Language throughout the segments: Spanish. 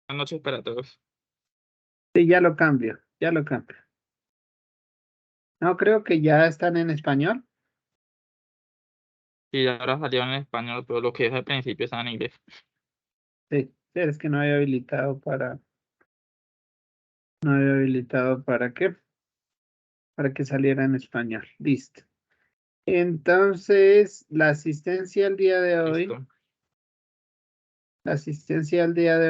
Buenas noches para todos. Sí, ya lo cambio, ya lo cambio. No, creo que ya están en español. Y ahora salió en español, pero lo que es al principio estaba en inglés. Sí, sí, es que no había habilitado no había habilitado para qué, para que saliera en español. Listo. Entonces, Listo. la asistencia al día de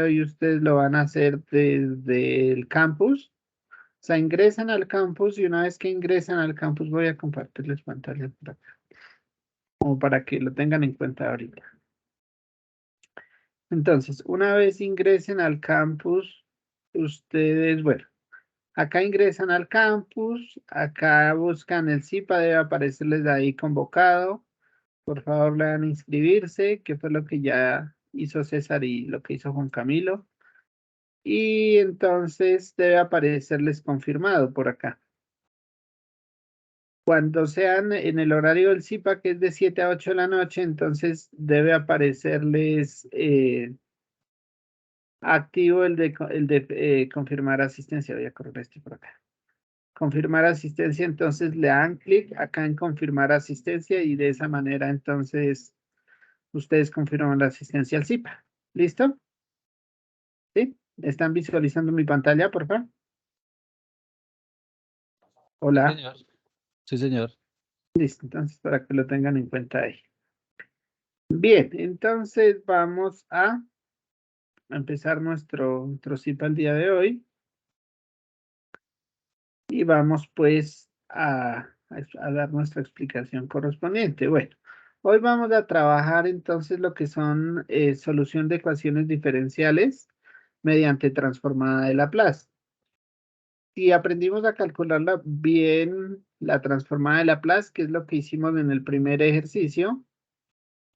hoy, ustedes lo van a hacer desde el campus. O sea, ingresan al campus y una vez que ingresan al campus voy a compartirles pantalla por acá, como para que lo tengan en cuenta ahorita. Entonces, una vez ingresen al campus, ustedes, bueno, acá ingresan al campus, acá buscan el CIPA, debe aparecerles ahí convocado. Por favor, le dan a inscribirse, que fue lo que ya hizo César y lo que hizo Juan Camilo. Y entonces debe aparecerles confirmado por acá. Cuando sean en el horario del CIPA, que es de 7 a 8 de la noche, entonces debe aparecerles activo el de confirmar asistencia. Voy a correr esto por acá. Confirmar asistencia, entonces le dan clic acá en confirmar asistencia y de esa manera entonces ustedes confirman la asistencia al CIPA. ¿Listo? ¿Sí? ¿Están visualizando mi pantalla, por favor? Sí, Hola. señor. Sí, señor. Listo, entonces para que lo tengan en cuenta ahí. Bien, entonces vamos a empezar nuestro CIPA el día de hoy y vamos pues a dar nuestra explicación correspondiente. Bueno, hoy vamos a trabajar entonces lo que son solución de ecuaciones diferenciales mediante transformada de Laplace. Si aprendimos a calcularla bien, la transformada de Laplace, que es lo que hicimos en el primer ejercicio,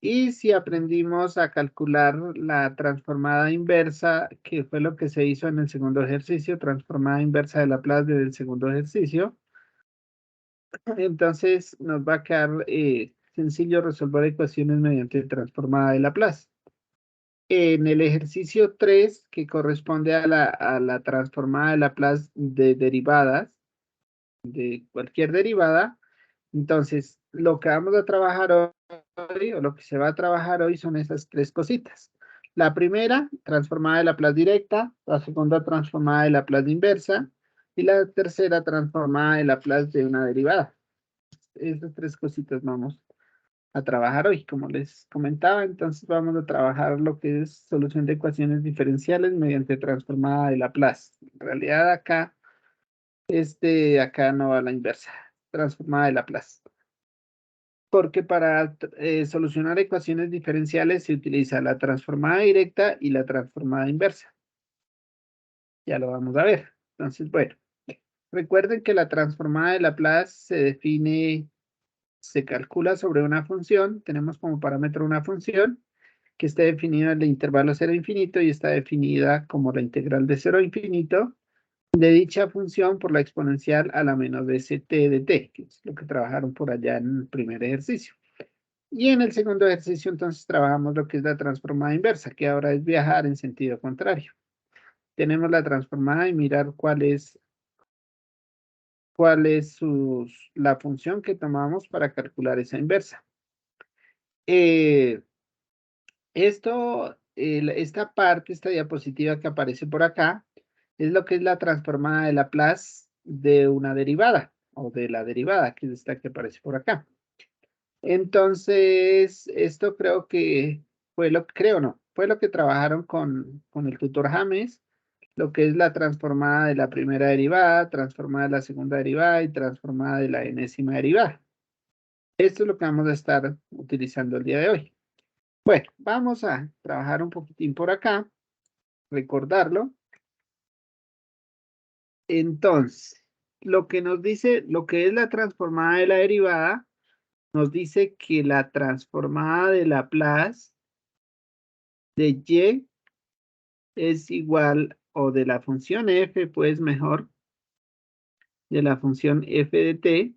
y si aprendimos a calcular la transformada inversa, que fue lo que se hizo en el segundo ejercicio, transformada inversa de Laplace del segundo ejercicio, entonces nos va a quedar sencillo resolver ecuaciones mediante transformada de Laplace. En el ejercicio 3, que corresponde a la transformada de Laplace de derivadas, de cualquier derivada, entonces lo que vamos a trabajar hoy, o lo que se va a trabajar hoy son esas tres cositas. La primera, transformada de Laplace directa, la segunda, transformada de Laplace inversa, y la tercera, transformada de Laplace de una derivada. Esas tres cositas vamos a trabajar hoy, como les comentaba. Entonces vamos a trabajar lo que es solución de ecuaciones diferenciales mediante transformada de Laplace. En realidad acá no va la inversa, transformada de Laplace. Porque para solucionar ecuaciones diferenciales se utiliza la transformada directa y la transformada inversa. Ya lo vamos a ver. Entonces, bueno, recuerden que la transformada de Laplace se calcula sobre una función. Tenemos como parámetro una función que está definida en el intervalo 0 a infinito y está definida como la integral de 0 a infinito de dicha función por la exponencial a la menos de st de t, que es lo que trabajaron por allá en el primer ejercicio. Y en el segundo ejercicio, entonces, trabajamos lo que es la transformada inversa, que ahora es viajar en sentido contrario. Tenemos la transformada y mirar cuál es la función que tomamos para calcular esa inversa. Eh, esta parte, esta diapositiva que aparece por acá, es lo que es la transformada de Laplace de una derivada, o de la derivada, que es esta que aparece por acá. Entonces, esto creo no, fue lo que trabajaron con el tutor James, lo que es la transformada de la primera derivada, transformada de la segunda derivada y transformada de la enésima derivada. Esto es lo que vamos a estar utilizando el día de hoy. Bueno, vamos a trabajar un poquitín por acá, recordarlo. Entonces, lo que nos dice, lo que es la transformada de la derivada, nos dice que la transformada de Laplace de y es igual, o de la función f, pues mejor, de la función f de t.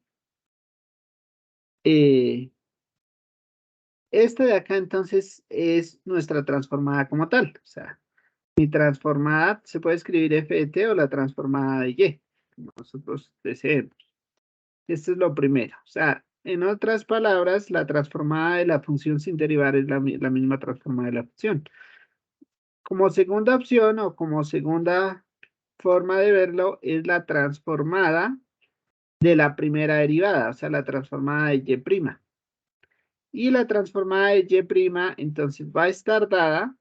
Esta de acá entonces es nuestra transformada como tal. O sea, Mi transformada se puede escribir f de t o la transformada de y, como nosotros deseemos. Esto es lo primero. O sea, en otras palabras, la transformada de la función sin derivar es la misma transformada de la función. Como segunda opción o como segunda forma de verlo es la transformada de la primera derivada, o sea, la transformada de y'. Y la transformada de y', entonces va a estar dada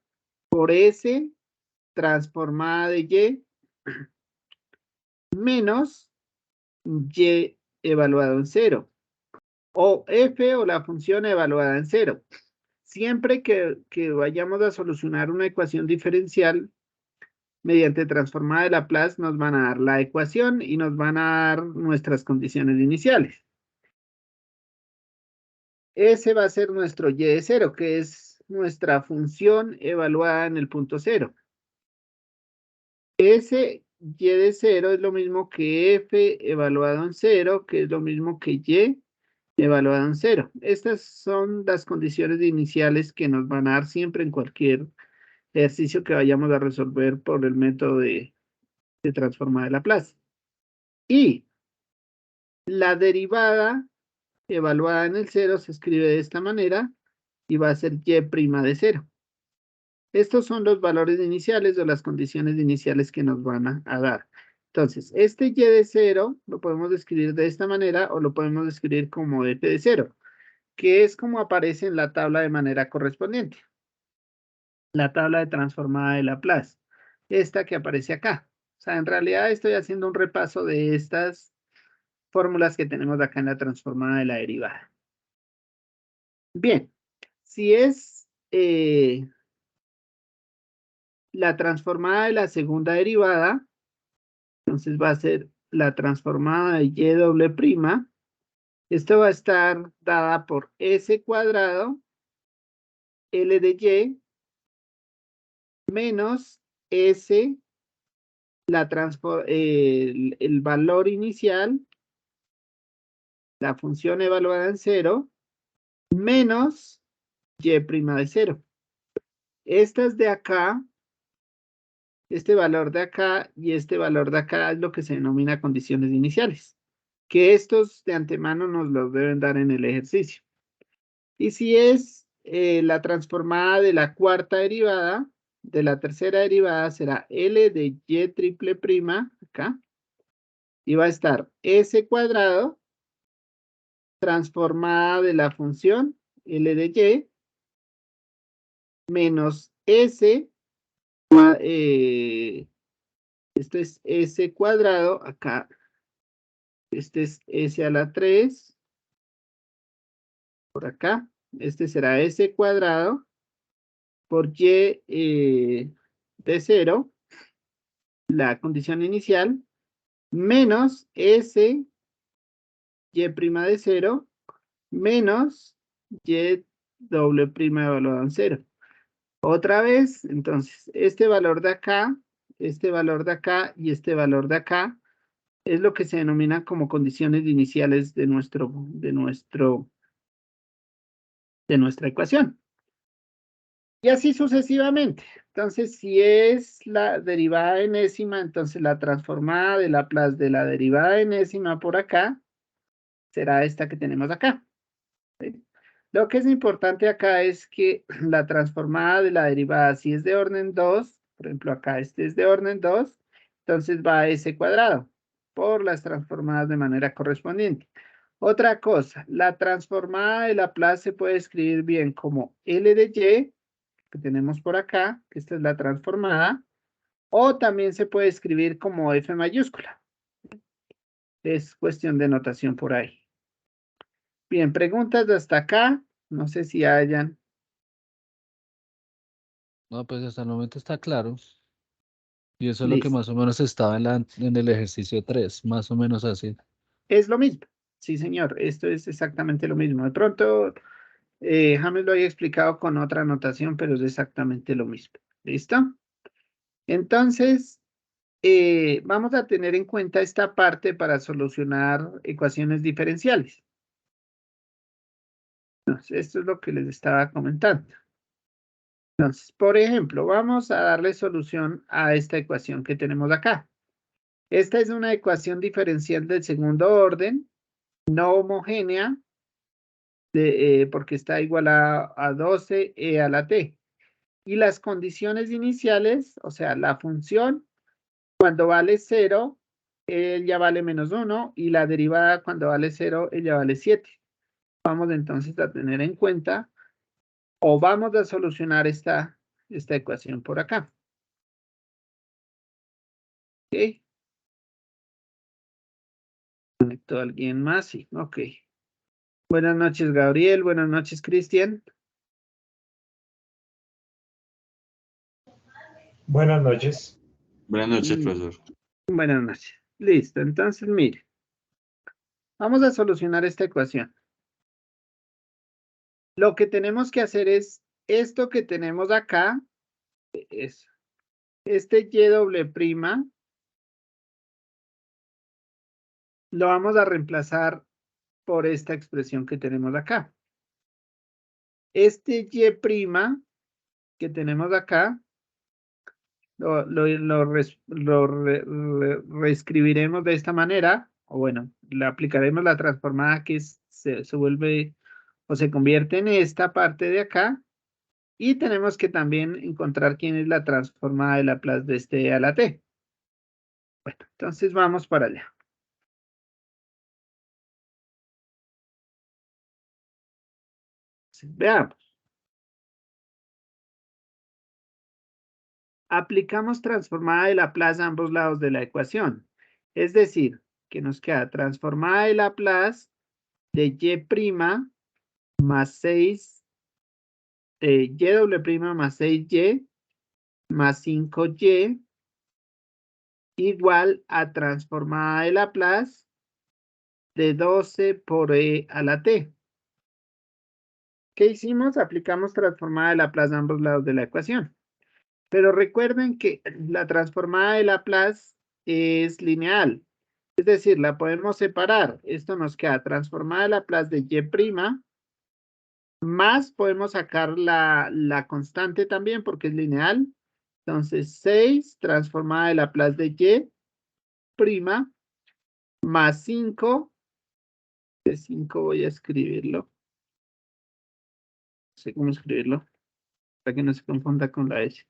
por S transformada de y menos y evaluado en 0. O f o la función evaluada en 0. Siempre que vayamos a solucionar una ecuación diferencial mediante transformada de Laplace, nos van a dar la ecuación y nos van a dar nuestras condiciones iniciales. Ese va a ser nuestro y de 0, que es nuestra función evaluada en el punto 0. Ese y de 0 es lo mismo que f evaluado en 0, que es lo mismo que y evaluado en 0. Estas son las condiciones iniciales que nos van a dar siempre en cualquier ejercicio que vayamos a resolver por el método de transformada de Laplace. Y la derivada evaluada en el 0 se escribe de esta manera y va a ser y' de 0. Estos son los valores iniciales o las condiciones iniciales que nos van a dar. Entonces, este y de 0 lo podemos escribir de esta manera o lo podemos escribir como f de 0, que es como aparece en la tabla de manera correspondiente. La tabla de transformada de Laplace. Esta que aparece acá. O sea, en realidad estoy haciendo un repaso de estas fórmulas que tenemos acá en la transformada de la derivada. Bien, si es la transformada de la segunda derivada, entonces va a ser la transformada de y doble prima. Esto va a estar dada por s cuadrado L de y menos s, el valor inicial, la función evaluada en 0, menos y' de 0. Estas de acá, este valor de acá y este valor de acá es lo que se denomina condiciones iniciales, que estos de antemano nos los deben dar en el ejercicio. Y si es la transformada de la cuarta derivada, de la tercera derivada será L de y triple prima, acá, y va a estar s cuadrado transformada de la función L de y menos s, esto es s cuadrado, acá, este es s a la 3, por acá, este será s cuadrado por y de 0, la condición inicial, menos s y' de 0, menos y doble prima evaluado en 0. Otra vez, entonces, este valor de acá, este valor de acá y este valor de acá es lo que se denomina como condiciones iniciales de nuestra ecuación. Y así sucesivamente. Entonces, si es la derivada enésima, entonces la transformada de Laplace de la derivada enésima por acá será esta que tenemos acá. ¿Sí? Lo que es importante acá es que la transformada de la derivada, si es de orden 2, por ejemplo acá este es de orden 2, entonces va a s cuadrado por las transformadas de manera correspondiente. Otra cosa, la transformada de Laplace se puede escribir bien como L de y, que tenemos por acá, que esta es la transformada, o también se puede escribir como F mayúscula. Es cuestión de notación por ahí. Bien, preguntas de hasta acá. No sé si hayan. No, pues hasta el momento está claro. Y eso es lo que Listo. más o menos estaba en el ejercicio 3, más o menos así. Es lo mismo. Sí, señor. Esto es exactamente lo mismo. De pronto, James lo había explicado con otra notación, pero es exactamente lo mismo. ¿Listo? Entonces, vamos a tener en cuenta esta parte para solucionar ecuaciones diferenciales. Entonces, esto es lo que les estaba comentando. Entonces, por ejemplo, vamos a darle solución a esta ecuación que tenemos acá. Esta es una ecuación diferencial del segundo orden, no homogénea, porque está igual a 12e a la t. Y las condiciones iniciales, o sea, la función, cuando vale 0, ella vale -1, y la derivada cuando vale 0, ella vale 7. Vamos entonces a tener en cuenta, o vamos a solucionar esta ecuación por acá. ¿Ok? ¿Conectó a alguien más? Sí, ok. Buenas noches, Gabriel. Buenas noches, Cristian. Buenas noches. Buenas noches, profesor. Buenas noches. Listo. Entonces, mire. Vamos a solucionar esta ecuación. Lo que tenemos que hacer es esto que tenemos acá, es este y doble prima, lo vamos a reemplazar por esta expresión que tenemos acá. Este y prima que tenemos acá, reescribiremos de esta manera, o bueno, le aplicaremos la transformada que se vuelve o se convierte en esta parte de acá, y tenemos que también encontrar quién es la transformada de Laplace de este a la t. Bueno, entonces vamos para allá. Veamos. Aplicamos transformada de Laplace a ambos lados de la ecuación. Es decir, que nos queda transformada de Laplace de y' más 6, y doble prima más 6y más 5y igual a transformada de Laplace de 12 por e a la t. ¿Qué hicimos? Aplicamos transformada de Laplace a ambos lados de la ecuación. Pero recuerden que la transformada de Laplace es lineal. Es decir, la podemos separar. Esto nos queda transformada de Laplace de y', más podemos sacar la constante también porque es lineal. Entonces, 6 transformada de Laplace de y', más 5. De 5 voy a escribirlo. No sé cómo escribirlo, para que no se confunda con la S.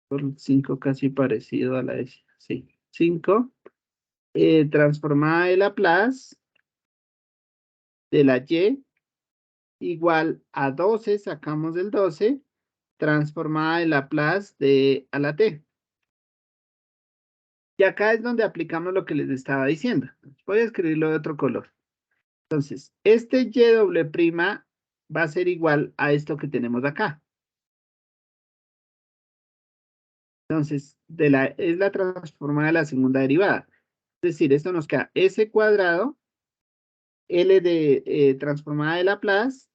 Por 5 casi parecido a la S. Sí, 5. Transformada de Laplace de la Y igual a 12, sacamos del 12, transformada de Laplace de a la T. Y acá es donde aplicamos lo que les estaba diciendo. Voy a escribirlo de otro color. Entonces, este y doble prima va a ser igual a esto que tenemos acá. Entonces, es la transformada de la segunda derivada. Es decir, esto nos queda s cuadrado, L de transformada de Laplace,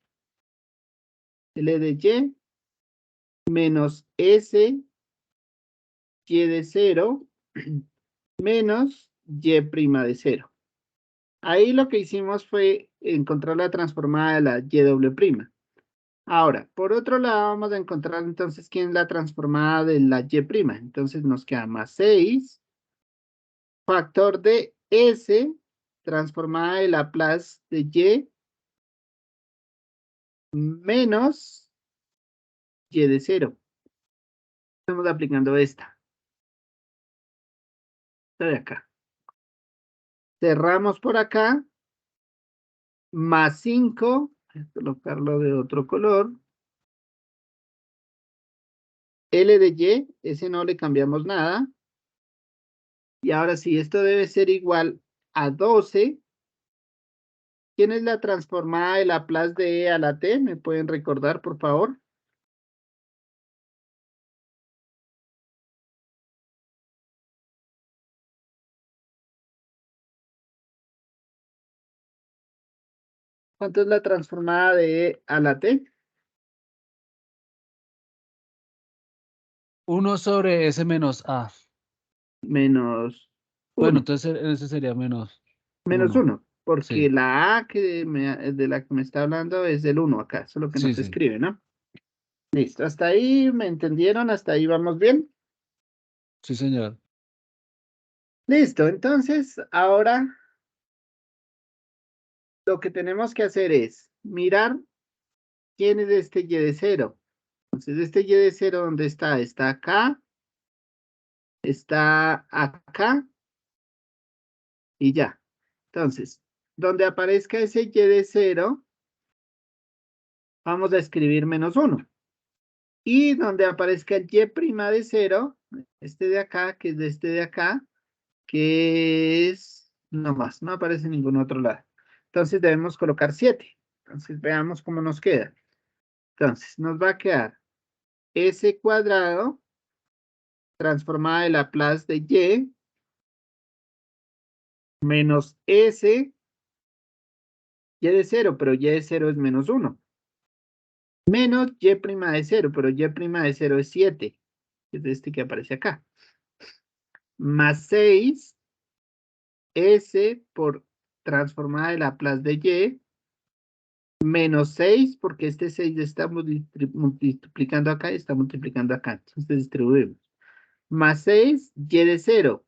L de y, menos s, y de 0, menos y' de 0. Ahí lo que hicimos fue encontrar la transformada de la y doble prima. Ahora, por otro lado, vamos a encontrar entonces quién es la transformada de la y'. Entonces nos queda más 6, factor de s, transformada de Laplace de y, menos y de 0. Estamos aplicando esta. Esta de acá. Cerramos por acá. Más 5. Voy a colocarlo de otro color. L de y, ese no le cambiamos nada. Y ahora sí, esto debe ser igual a 12. ¿Quién es la transformada de Laplace de e a la t? ¿Me pueden recordar, por favor? ¿Cuánto es la transformada de e a la t? 1 sobre S menos A. Menos 1. Bueno, entonces ese sería menos Menos 1. 1. porque Sí. la A de la que me está hablando es del 1 acá, eso es lo que Sí, nos sí. escribe, ¿no? Listo, hasta ahí, ¿me entendieron? Hasta ahí vamos bien. Sí, señor. Listo, entonces ahora lo que tenemos que hacer es mirar quién es este Y de 0. Entonces, este Y de 0, ¿dónde está? Está acá, está acá y ya. Entonces, donde aparezca ese Y de 0, vamos a escribir -1. Y donde aparezca el Y' de 0, este de acá, que es de este de acá, que es no más, no aparece en ningún otro lado. Entonces debemos colocar 7. Entonces veamos cómo nos queda. Entonces nos va a quedar S cuadrado transformada de Laplace de Y menos S, Y de 0, pero Y de 0 es -1. Menos Y' de 0, pero Y' de 0 es 7, que es este que aparece acá. Más 6, S por transformada de Laplace de Y, menos 6, porque este 6 está multiplicando acá y está multiplicando acá. Entonces distribuimos. Más 6, Y de 0.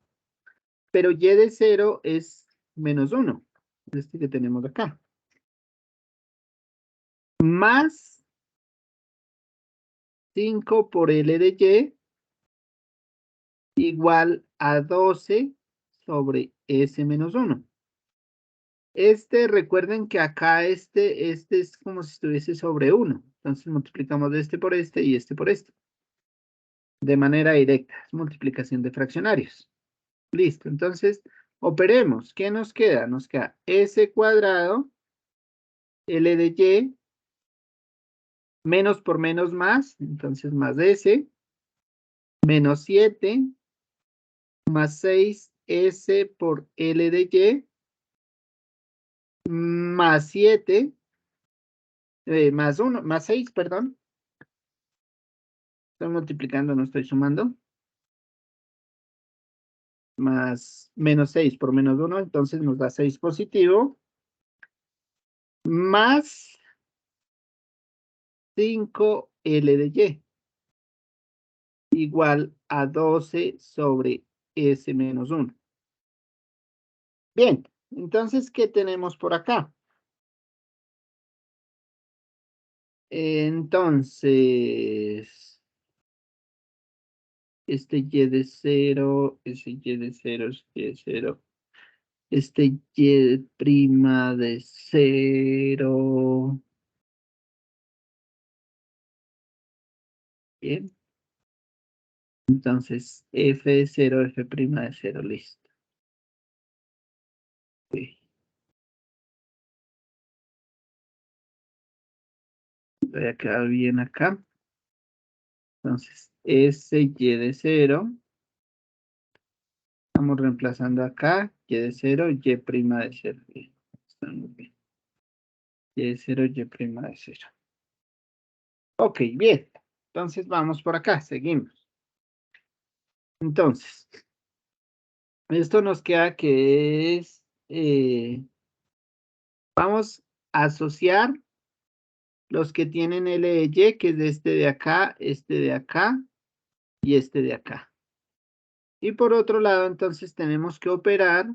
Pero Y de 0 es -1. Este que tenemos acá. Más 5 por L de Y igual a 12 sobre S menos 1. Recuerden que acá este es como si estuviese sobre 1. Entonces multiplicamos este por este y este por este. De manera directa, es multiplicación de fraccionarios. Listo, entonces operemos. ¿Qué nos queda? Nos queda S cuadrado, L de Y, menos por menos más, entonces más S, menos 7, más 6, S por L de Y, más 7, más 1, más 6, perdón. Estoy multiplicando, no estoy sumando. Más menos 6 por menos 1, entonces nos da 6 positivo. Más 5 L de Y. Igual a 12 sobre S menos 1. Bien, entonces, ¿qué tenemos por acá? Entonces, este Y de 0, ese Y de 0, este Y de 0, este Y prima de 0. Bien. Entonces, F de 0, F prima de 0, listo. Okay. Voy a quedar bien acá. Entonces, ese Y de 0. Estamos reemplazando acá, Y de 0, Y prima de 0. Bien, está muy bien. Y de 0, Y prima de 0. Ok, bien. Entonces vamos por acá, seguimos. Entonces, esto nos queda que es, vamos a asociar los que tienen L de Y, que es de este de acá y este de acá. Y por otro lado, entonces tenemos que operar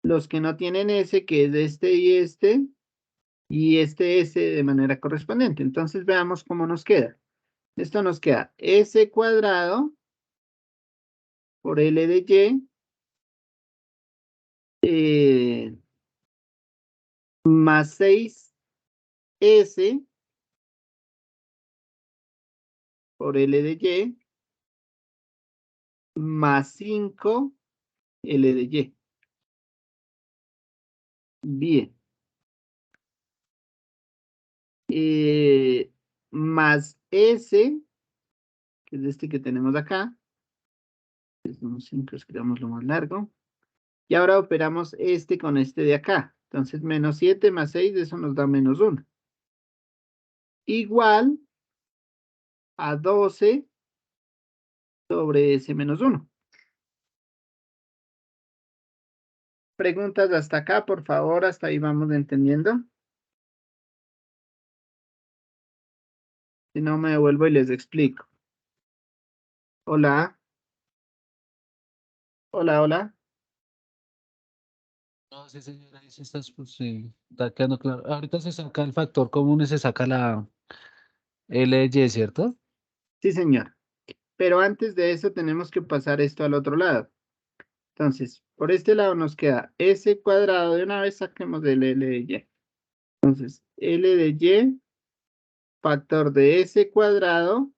los que no tienen S, que es de este y este S de manera correspondiente. Entonces veamos cómo nos queda. Esto nos queda S cuadrado por L de Y más 6S por L de Y más 5 L de Y. Bien. Más S, que es este que tenemos acá. Es un 5, escribamos lo más largo. Y ahora operamos este con este de acá. Entonces, menos 7 más 6, eso nos da menos 1. Igual a 12 sobre S menos 1. Preguntas hasta acá, por favor, hasta ahí vamos entendiendo. Si no, me devuelvo y les explico. Hola. Hola, hola. No, sí, señora, ahí sí pues, sí, está quedando claro. Ahorita se saca el factor común y se saca la L de Y, ¿cierto? Sí, señor. Pero antes de eso tenemos que pasar esto al otro lado. Entonces, por este lado nos queda S cuadrado. De una vez saquemos el L de Y. Entonces, L de Y, factor de S cuadrado,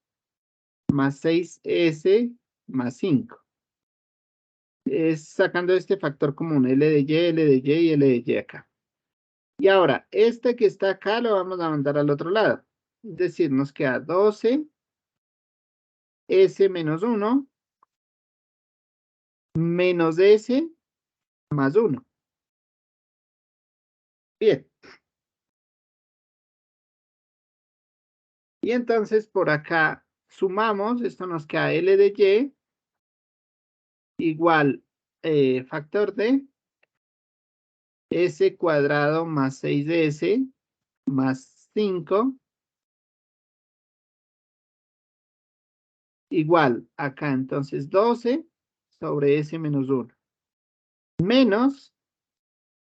más 6S, más 5. Es sacando este factor común, L de Y, L de Y y L de Y acá. Y ahora, este que está acá lo vamos a mandar al otro lado. Es decir, nos queda 12 S menos 1 menos S más 1. Bien. Y entonces por acá sumamos, esto nos queda L de Y igual factor de S cuadrado más 6 de S más 5 igual acá entonces 12 sobre S menos 1 menos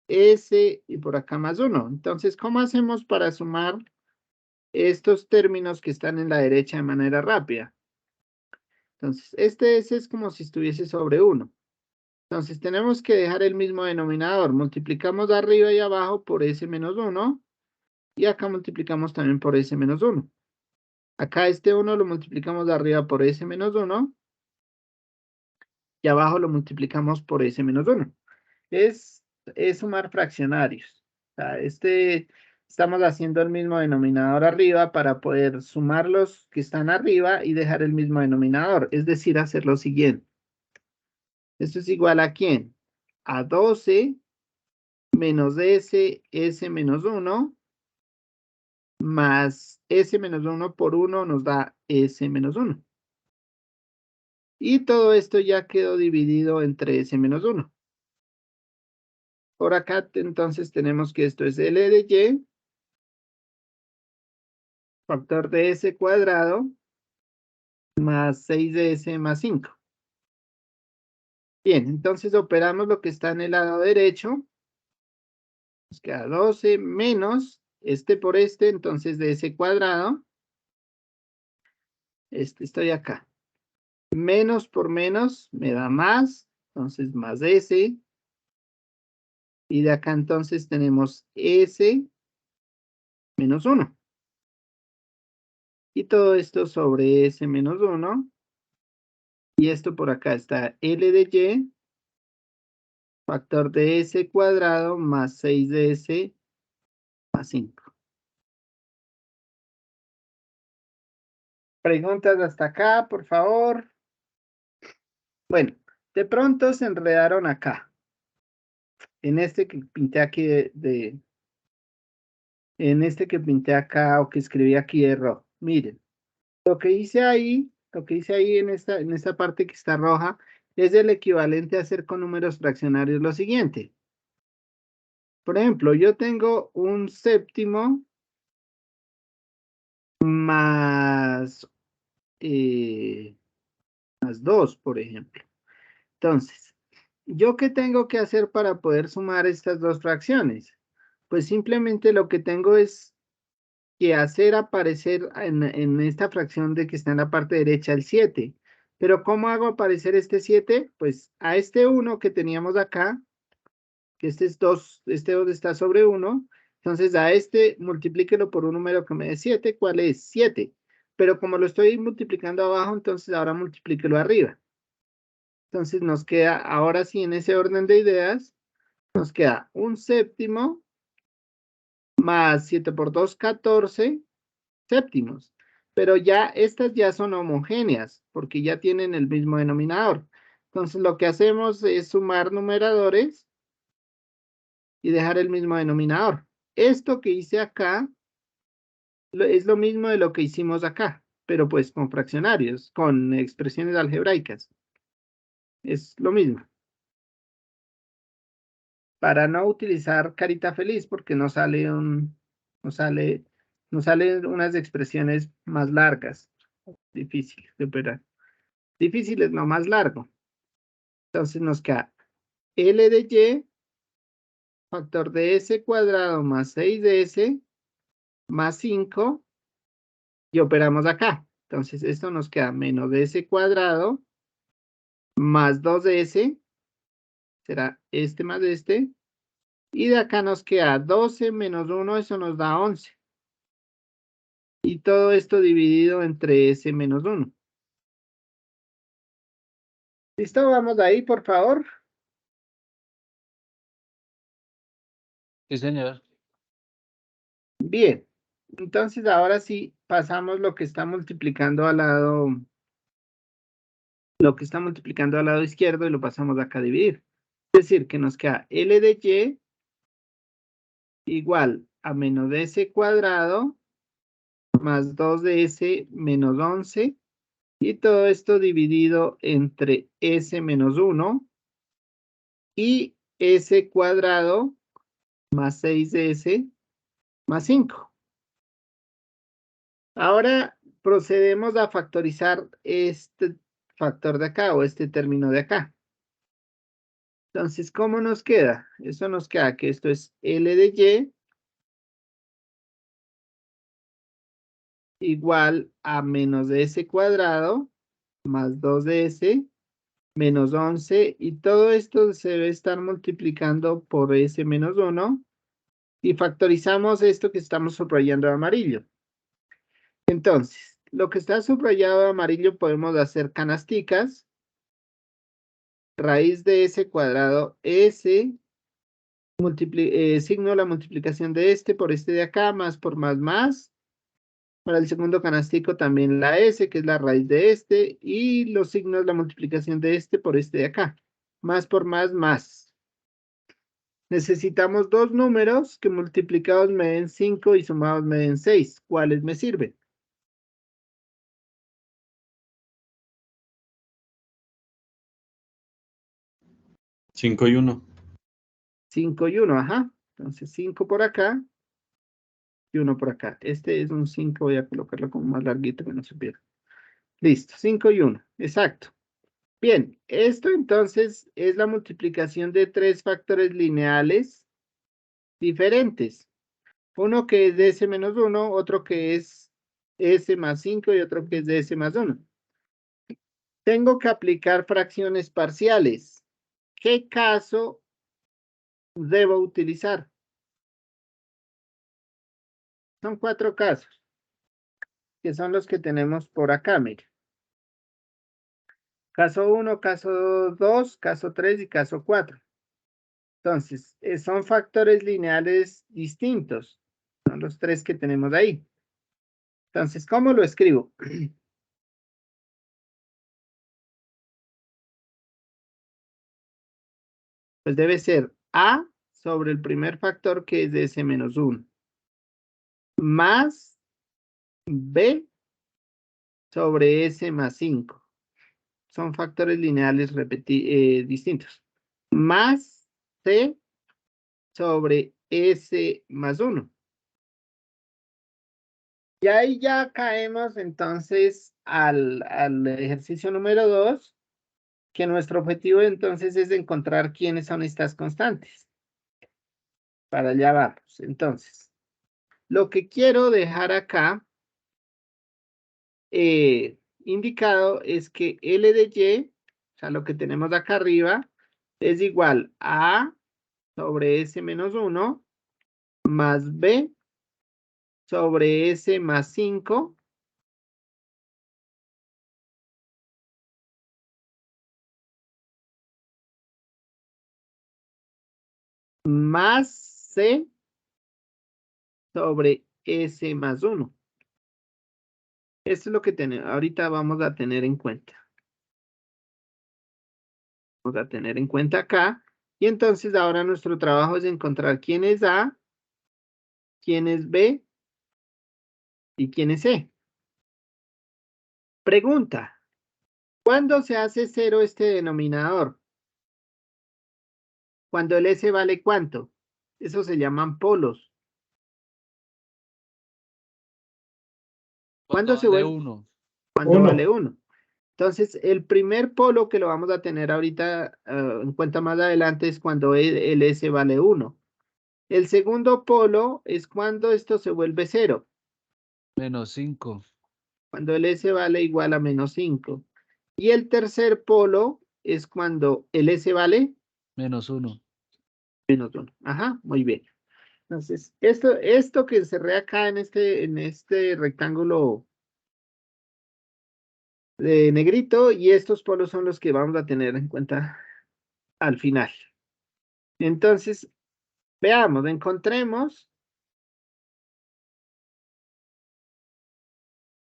S y por acá más 1. Entonces, ¿cómo hacemos para sumar estos términos que están en la derecha de manera rápida? Entonces, este S es como si estuviese sobre 1. Entonces, tenemos que dejar el mismo denominador. Multiplicamos de arriba y abajo por S menos 1. Y acá multiplicamos también por S menos 1. Acá este 1 lo multiplicamos de arriba por S menos 1. Y abajo lo multiplicamos por S menos 1. Es sumar fraccionarios. O sea, estamos haciendo el mismo denominador arriba para poder sumar los que están arriba y dejar el mismo denominador. Es decir, hacer lo siguiente. Esto es igual a ¿quién? A 12 menos S menos 1 más S menos 1 por 1 nos da S menos 1. Y todo esto ya quedó dividido entre S menos 1. Por acá entonces tenemos que esto es L de Y, factor de S cuadrado, más 6 de S más 5. Bien, entonces operamos lo que está en el lado derecho. Nos queda 12 menos este por este, entonces de S cuadrado. Estoy acá. Menos por menos me da más, entonces más S. Y de acá entonces tenemos S menos 1. Y todo esto sobre S menos 1. Y esto por acá está L de Y, factor de S cuadrado más 6 de S más 5. Preguntas hasta acá, por favor. Bueno, de pronto se enredaron acá. En este que pinté aquí en este que pinté acá o que escribí aquí de rojo. Miren, lo que hice ahí en esta parte que está roja, es el equivalente a hacer con números fraccionarios lo siguiente. Por ejemplo, yo tengo un séptimo más 2, por ejemplo. Entonces, ¿yo qué tengo que hacer para poder sumar estas dos fracciones? Pues simplemente lo que tengo es que hacer aparecer en esta fracción de que está en la parte derecha el 7. Pero ¿cómo hago aparecer este 7? Pues a este 1 que teníamos acá, que este es 2, este 2 está sobre 1, entonces a este multiplíquelo por un número que me dé 7, ¿cuál es? 7. Pero como lo estoy multiplicando abajo, entonces ahora multiplíquelo arriba. Entonces nos queda, ahora sí, en ese orden de ideas, nos queda un séptimo más 7 por 2, 14 séptimos. Pero ya estas ya son homogéneas, porque ya tienen el mismo denominador. Entonces lo que hacemos es sumar numeradores y dejar el mismo denominador. Esto que hice acá es lo mismo de lo que hicimos acá, pero pues con fraccionarios, con expresiones algebraicas. Es lo mismo. para no utilizar carita feliz, porque no sale unas expresiones más largas, difíciles de operar. Difíciles, no más largo. Entonces nos queda L de Y, factor de S cuadrado más 6S, más 5, y operamos acá. Entonces esto nos queda menos de S cuadrado, más 2S, será este más este, y de acá nos queda 12 menos 1, eso nos da 11. Y todo esto dividido entre S menos 1. ¿Listo? Vamos de ahí, por favor. Sí, señor. Bien. Entonces ahora sí pasamos lo que está multiplicando al lado, izquierdo y lo pasamos acá a dividir. Es decir, que nos queda L de Y igual a menos de S cuadrado más 2 de S menos 11, y todo esto dividido entre S menos 1 y S cuadrado más 6 de S más 5. Ahora procedemos a factorizar este factor de acá o este término de acá. Entonces, ¿cómo nos queda? Eso nos queda que esto es L de Y igual a menos de S cuadrado más 2 de S menos 11, y todo esto se debe estar multiplicando por S menos 1 y factorizamos esto que estamos subrayando de amarillo. Entonces, lo que está subrayado de amarillo podemos hacer canasticas. Raíz de S cuadrado S, signo la multiplicación de este por este de acá, más por más. Para el segundo canastico también la S, que es la raíz de este, y los signos la multiplicación de este por este de acá. Más por más. Necesitamos dos números que multiplicados me den 5 y sumados me den 6. ¿Cuáles me sirven? Cinco y 1. 5 y 1, ajá. Entonces 5 por acá y 1 por acá. Este es un 5, voy a colocarlo como más larguito que no se pierda. Listo, 5 y 1, exacto. Bien, esto entonces es la multiplicación de tres factores lineales diferentes. Uno que es de S menos 1, otro que es S más 5 y otro que es de S más 1. Tengo que aplicar fracciones parciales. ¿Qué caso debo utilizar? Son 4 casos, que son los que tenemos por acá, mire. Caso 1, caso 2, caso 3 y caso 4. Entonces, son factores lineales distintos. Son los 3 que tenemos ahí. Entonces, ¿cómo lo escribo? Pues debe ser A sobre el primer factor, que es de S menos 1, más B sobre S más 5. Son factores lineales distintos. Más C sobre S más 1. Y ahí ya caemos entonces al ejercicio número 2, que nuestro objetivo entonces es encontrar quiénes son estas constantes. Para allá vamos. Entonces, lo que quiero dejar acá indicado es que L de Y, o sea, lo que tenemos acá arriba, es igual a A sobre S menos 1 más B sobre S más 5 más C sobre S más 1. Esto es lo que tenemos. Ahorita vamos a tener en cuenta. Vamos a tener en cuenta acá. Y entonces ahora nuestro trabajo es encontrar quién es A, quién es B y quién es C. Pregunta: ¿cuándo se hace cero este denominador? cuando el S vale ¿cuánto? Eso se llaman polos. ¿Cuándo se vale vuelve? 1. Cuando Uno. vale 1. Entonces, el primer polo que lo vamos a tener ahorita en cuenta más adelante es cuando el S vale 1. El segundo polo es cuando esto se vuelve 0. Menos 5. Cuando el S vale igual a menos 5. Y el tercer polo es cuando el S vale Menos 1. menos 1. Ajá, muy bien. Entonces, esto que se ve acá en este rectángulo de negrito y estos polos son los que vamos a tener en cuenta al final. Entonces, veamos, encontremos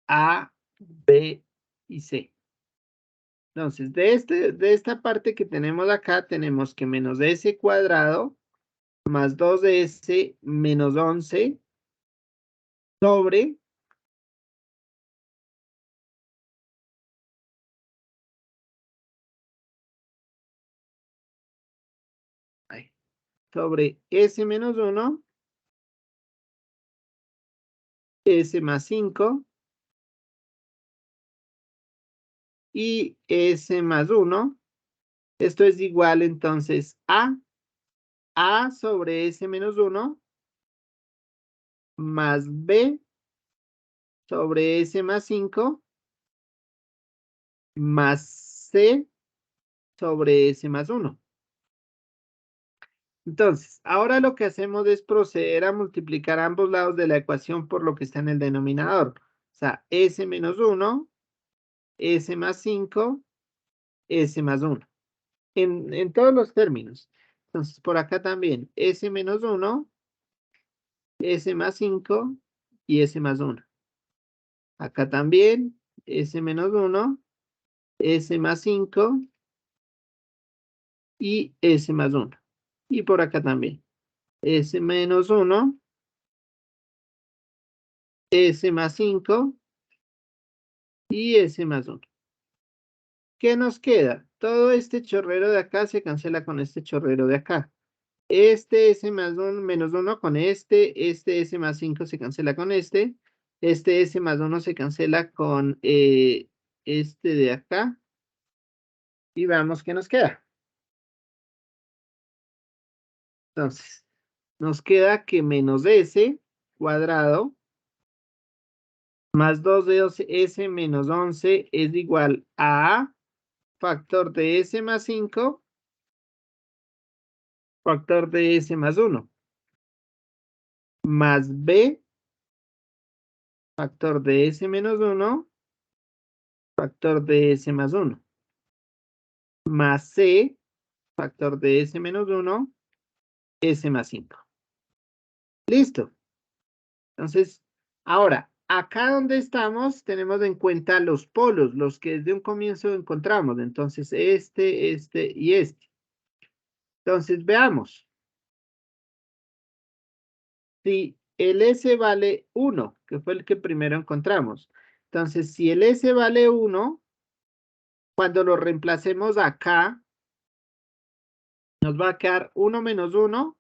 A, B y C. Entonces, de esta parte que tenemos acá, tenemos que menos S cuadrado más 2S menos 11 sobre S menos 1, S más 5 y S más 1. Esto es igual entonces a sobre S menos 1 más B sobre S más 5 más C sobre S más 1. Entonces, ahora lo que hacemos es proceder a multiplicar ambos lados de la ecuación por lo que está en el denominador. O sea, S menos 1, S más 5, S más 1. En todos los términos. Entonces, por acá también, S menos 1, S más 5 y S más 1. Acá también, S menos 1, S más 5 y S más 1. Y por acá también, S menos 1, S más 5 y S más 1. ¿Qué nos queda? Todo este chorrero de acá se cancela con este chorrero de acá. Este S más 1, menos 1 con este S más 5 se cancela con este S más 1 se cancela con este de acá. Y veamos qué nos queda. Entonces, nos queda que menos S cuadrado más 2 de S menos 11 es igual a factor de S más 5, factor de S más 1, más B, factor de S menos 1, factor de S más 1, más C, factor de S menos 1, S más 5. Listo. Entonces, ahora, acá donde estamos, tenemos en cuenta los polos, los que desde un comienzo encontramos. Entonces, este y este. Entonces, veamos. Si el S vale 1, que fue el que primero encontramos. Entonces, si el S vale 1, cuando lo reemplacemos acá, nos va a quedar 1 menos 1,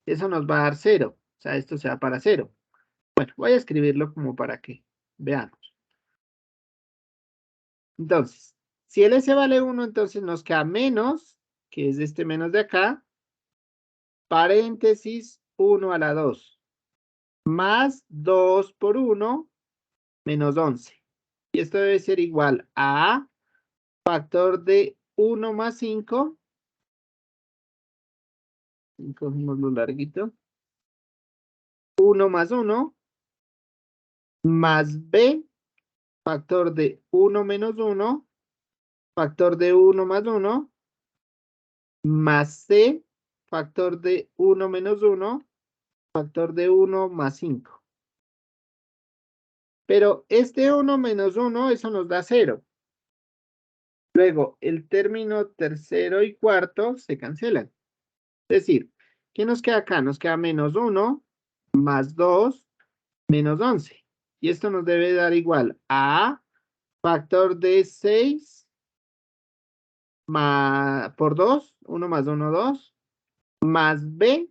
eso nos va a dar 0. O sea, esto se va para 0. Bueno, voy a escribirlo como para que veamos. Entonces, si el S vale 1, entonces nos queda menos, que es este menos de acá, paréntesis 1 a la 2, más 2 por 1, menos 11. Y esto debe ser igual a factor de 1 más 5. Cogemos lo larguito. 1 más 1, más B, factor de 1 menos 1, factor de 1 más 1, más C, factor de 1 menos 1, factor de 1 más 5. Pero este 1 menos 1, eso nos da 0. Luego, el término tercero y cuarto se cancelan. Es decir, ¿qué nos queda acá? Nos queda menos 1, más 2, menos 11. Y esto nos debe dar igual a factor de 6 por 2, 1 más 1, 2, más B,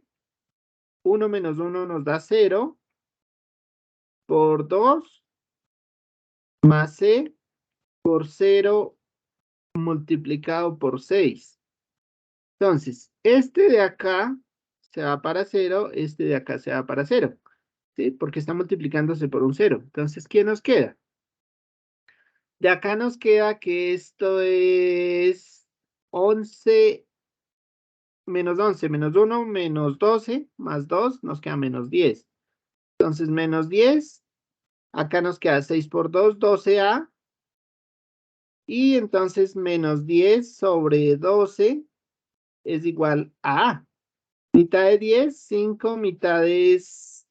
1 menos 1 nos da 0, por 2, más C, por 0, multiplicado por 6. Entonces, este de acá se va para 0, este de acá se va para 0, ¿sí? Porque está multiplicándose por un 0. Entonces, ¿qué nos queda? De acá nos queda que esto es 11 menos 11, menos 1, menos 12, más 2, nos queda menos 10. Entonces, menos 10, acá nos queda 6 por 2, 12A. Y entonces, menos 10 sobre 12 es igual a A. Mitad de 10, 5, mitad de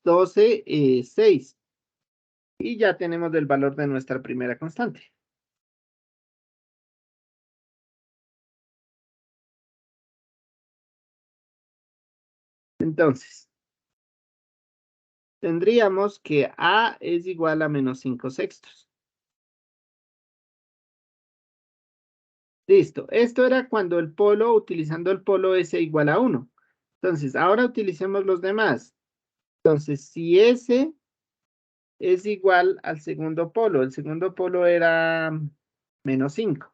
12, 6. Y ya tenemos el valor de nuestra primera constante. Entonces, tendríamos que A es igual a menos 5 sextos. Listo. Esto era cuando el polo, utilizando el polo S igual a 1. Entonces, ahora utilicemos los demás. Entonces, si S es igual al segundo polo, el segundo polo era menos 5.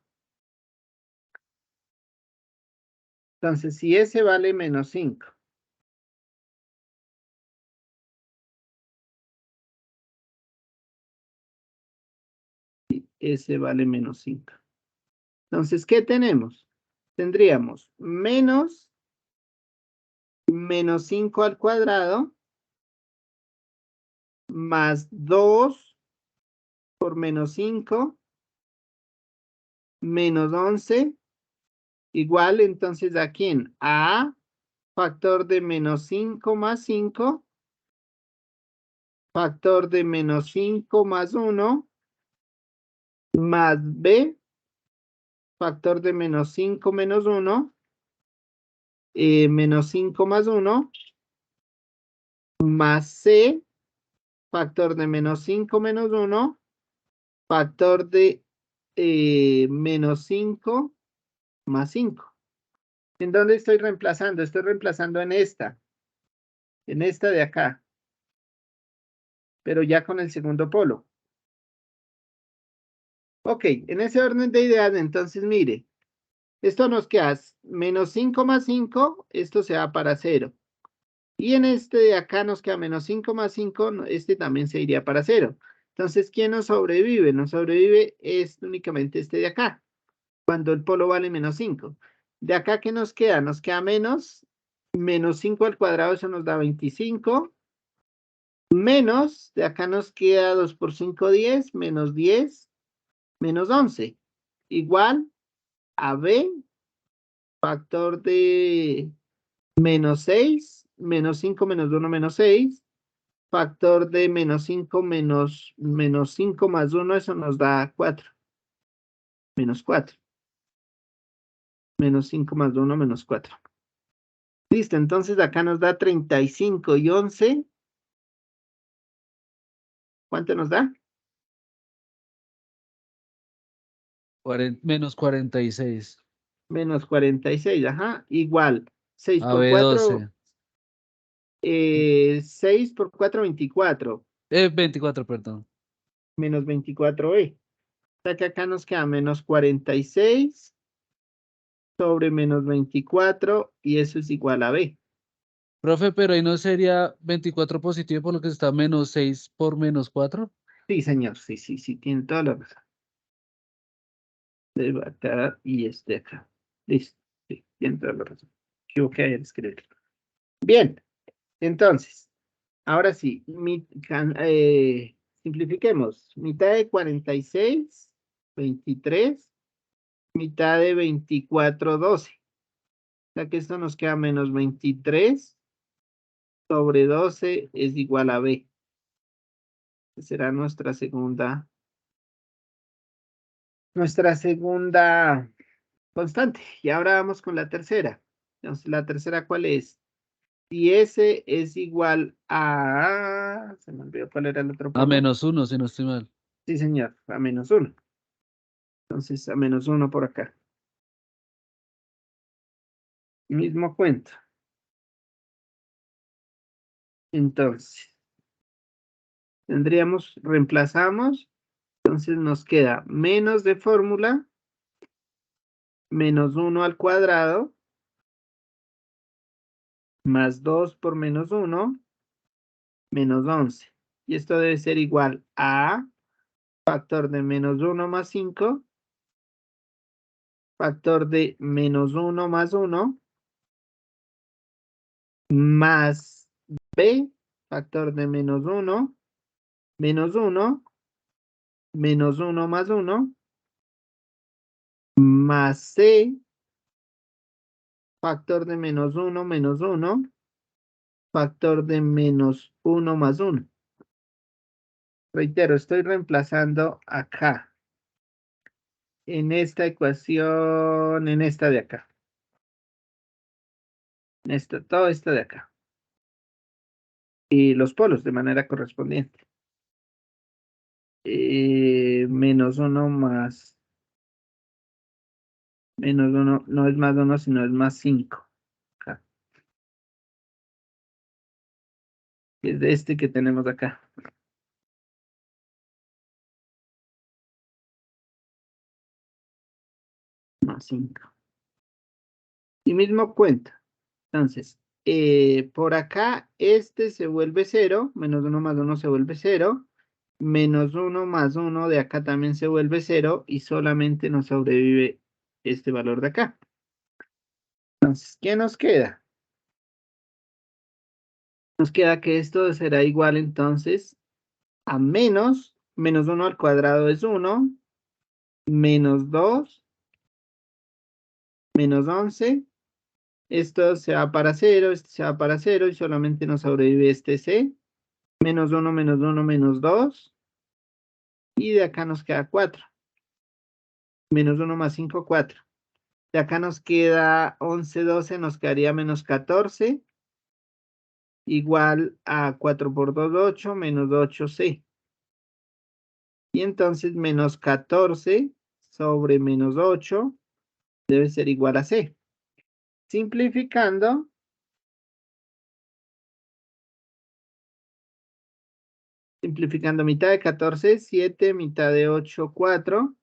Entonces, si S vale menos 5. S vale menos 5. Entonces, ¿qué tenemos? Tendríamos menos 5 al cuadrado más 2 por menos 5 menos 11 igual, entonces, ¿a quién? A factor de menos 5 más 5 factor de menos 5 más 1 más B factor de menos 5 menos 1 menos 5 más 1 más C factor de menos 5 menos 1 factor de menos 5 más 5. ¿En dónde estoy reemplazando? Estoy reemplazando en esta de acá, pero ya con el segundo polo. Ok, en ese orden de ideas, entonces mire, esto nos queda menos 5 más 5, esto se va para 0. Y en este de acá nos queda menos 5 más 5, este también se iría para 0. Entonces, ¿quién nos sobrevive? Nos sobrevive es únicamente este de acá, cuando el polo vale menos 5. De acá, ¿qué nos queda? Nos queda menos 5 al cuadrado, eso nos da 25. Menos, de acá nos queda 2 por 5, 10, menos 10, menos 11. Igual a B, factor de menos 6, menos 5 menos 1 menos 6, factor de menos 5 menos 5 más 1, eso nos da 4. Menos 4. Menos 5 más 1 menos 4. Listo, entonces acá nos da 35 y 11. ¿Cuánto nos da? Menos 46. Menos 46, ajá. Igual, 6 por AB 4, 12. 6 por 4, 24. 24, perdón. Menos 24B. O sea que acá nos queda menos 46 sobre menos 24 y eso es igual a B. Profe, pero ahí no sería 24 positivo por lo que está menos 6 por menos 4. Sí, señor, sí, tiene toda la razón. De acá y este acá. Listo, sí, tiene toda la razón. Equivoqué ahí al escribir. Bien, entonces, ahora sí, simplifiquemos. Mitad de 46, 23, mitad de 24, 12. O sea que esto nos queda menos 23 sobre 12 es igual a B. Será nuestra segunda constante. Y ahora vamos con la tercera. Entonces, ¿la tercera cuál es? Si S es igual a... Se me olvidó cuál era el otro A polo. menos 1, si no estoy mal. Sí, señor, a menos 1. Entonces, a menos 1 por acá. Mismo cuento. Entonces, reemplazamos, entonces nos queda menos de fórmula, menos 1 al cuadrado, más 2 por menos 1, menos 11. Y esto debe ser igual a factor de menos 1 más 5, factor de menos 1 más 1, más b, factor de menos 1, menos 1, menos 1 más 1, más c, factor de menos 1, menos 1, factor de menos 1 más 1. Reitero, estoy reemplazando acá, en esta ecuación, en esta de acá. Todo esto de acá. Y los polos de manera correspondiente. Menos 1 más. Menos 1 no es más 1, sino es más 5. Acá. Es de este que tenemos acá. Más 5. Y mismo cuenta. Entonces, por acá este se vuelve 0. Menos 1 más 1 se vuelve 0. Menos 1 más 1 de acá también se vuelve 0. Y solamente nos sobrevive este valor de acá. Entonces, ¿qué nos queda? Nos queda que esto será igual entonces a menos 1 al cuadrado es 1, menos 2, menos 11. Esto se va para 0, este se va para 0 y solamente nos sobrevive este c. Menos 1, menos 1, menos 2. Y de acá nos queda 4. Menos 1 más 5, 4. De acá nos queda 11, 12, nos quedaría menos 14. Igual a 4 por 2, 8, menos 8c. Y entonces menos 14 sobre menos 8 debe ser igual a c. Simplificando, mitad de 14, 7, mitad de 8, 4. O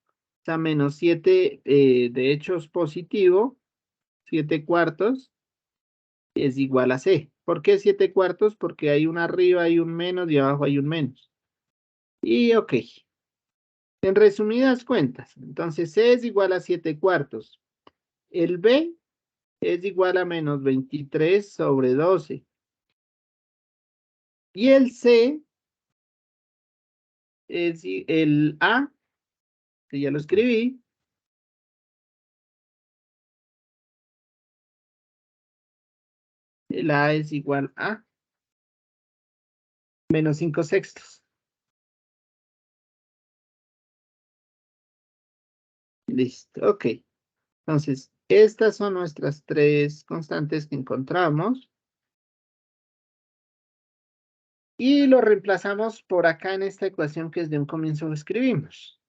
sea, menos 7, de hecho es positivo. 7 cuartos es igual a c. ¿Por qué 7 cuartos? Porque hay un arriba, hay un menos y abajo hay un menos. Y ok. En resumidas cuentas, entonces c es igual a 7 cuartos. El b es igual a menos 23 sobre 12. Y el c es el a, que ya lo escribí. El a es igual a menos 5 sextos. Listo, ok. Entonces, estas son nuestras 3 constantes que encontramos. Y lo reemplazamos por acá en esta ecuación que desde un comienzo escribimos.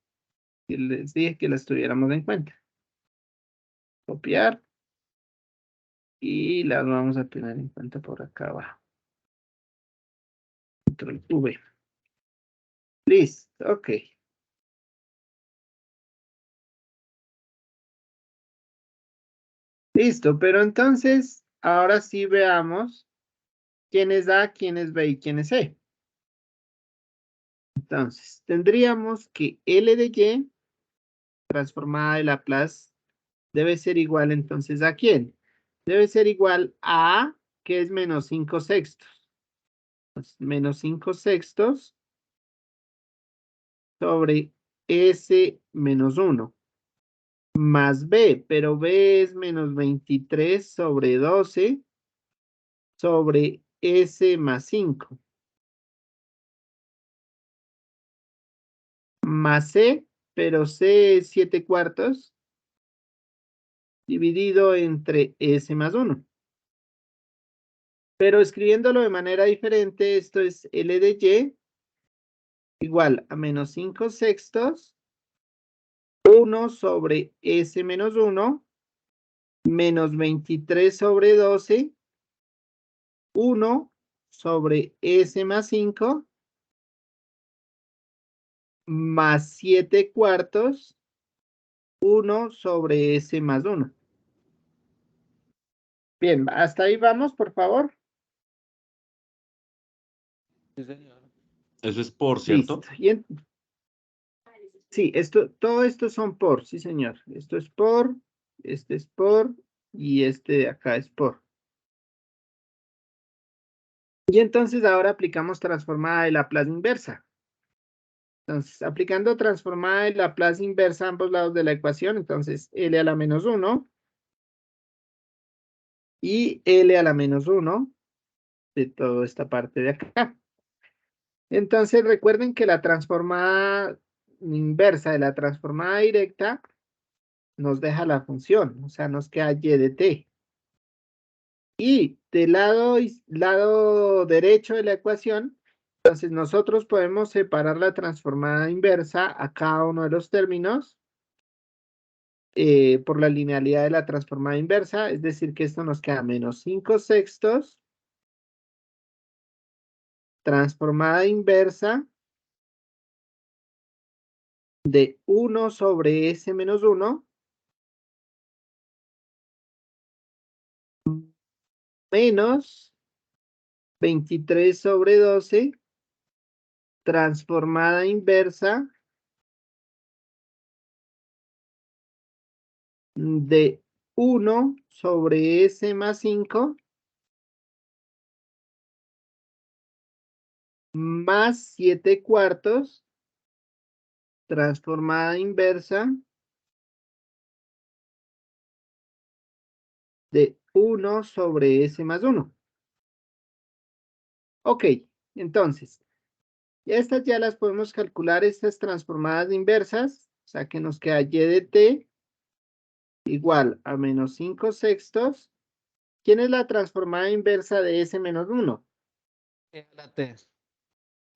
Y les dije que las tuviéramos en cuenta. Copiar. Y las vamos a tener en cuenta por acá abajo. Control V. Listo, ok. Listo, pero entonces, ahora sí veamos quién es A, quién es B y quién es C. Entonces, tendríamos que L de Y transformada de Laplace debe ser igual entonces ¿a quién? Debe ser igual a A, que es menos 5 sextos. Pues, menos 5 sextos sobre S menos 1. Más B, pero B es menos 23 sobre 12 sobre S más 5. Más C, pero C es 7 cuartos, dividido entre S más 1. Pero escribiéndolo de manera diferente, esto es L de Y igual a menos 5 sextos, 1 sobre S menos 1, menos 23 sobre 12, 1 sobre S más 5 más 7 cuartos, 1 sobre S más 1. Bien, hasta ahí vamos, por favor. Sí, señor. Eso es por, ¿cierto? Listo. Sí, todo esto son por, sí, señor. Esto es por, este es por, y este de acá es por. Y entonces ahora aplicamos transformada de Laplace inversa. Entonces, aplicando transformada de Laplace inversa a ambos lados de la ecuación, entonces L a la menos 1 y L a la menos 1 de toda esta parte de acá. Entonces, recuerden que la transformada inversa de la transformada directa nos deja la función, o sea, nos queda y de t. Y del lado derecho de la ecuación, entonces nosotros podemos separar la transformada inversa a cada uno de los términos por la linealidad de la transformada inversa, es decir, que esto nos queda menos 5 sextos, transformada inversa de 1 sobre S menos 1, menos 23 sobre 12, transformada inversa de 1 sobre S más 5, más 7 cuartos, transformada inversa de 1 sobre S más 1. Ok, entonces, estas ya las podemos calcular, estas transformadas inversas, o sea que nos queda y de t igual a menos 5 sextos. ¿Quién es la transformada inversa de S menos 1? E a la T.